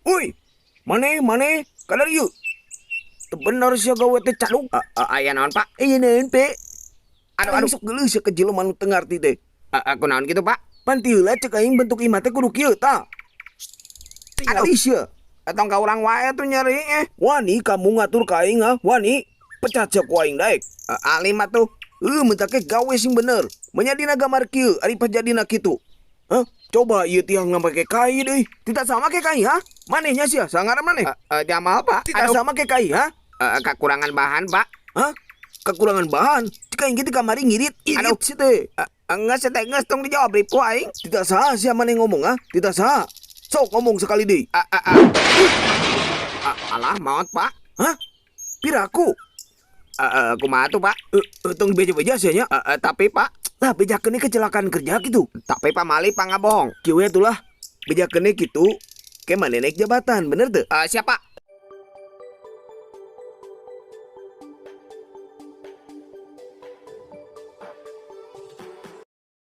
Woi, mana, kadar yuk. Benar sih gawe teh calung. Aya naon Pak? Iya nen pe. Aduh. Sok geuleuh sih kecil manu teu ngarti teh. Aku naon gitu Pak? Pan tieulah cek aing bentuk imah teh kudu kieu tah. Aduh. Aduh sia. Etong ka urang wae tuh nyari Wani kamu ngatur ka aing ah. Wani. Pecat cek ku aing daek. Ali mah tuh. Mentake gawe sing bener. Menyadina gambar kieu ari pajadina kitu. Hah? Coba ieu tiang make kai deui. Tidak sama ke kai ha? Manehnya sia sangaran maneh. Jamal Pak. Tidak sama ke kai ha? Kekurangan bahan Pak. Hah? Kekurangan bahan. Cika aing di kamari ngirit. Aduh. Irit sih teh. Enggak setenges tong dijawab rip ku aing. Tidak sah sia maneh ngomong ha? Tidak sah. Sok ngomong sekali deui. Alah maot Pak. Hah? Piraku? Kumaha tuh Pak? Tong beja-beja sia nya. Tapi Pak. Lah bejakeun kecelakaan kerja gitu. Tapi Pak Mali pangabohong. Kieu atulah. Bejakeun kitu. Ke maneh naik jabatan, bener teu? Siapa?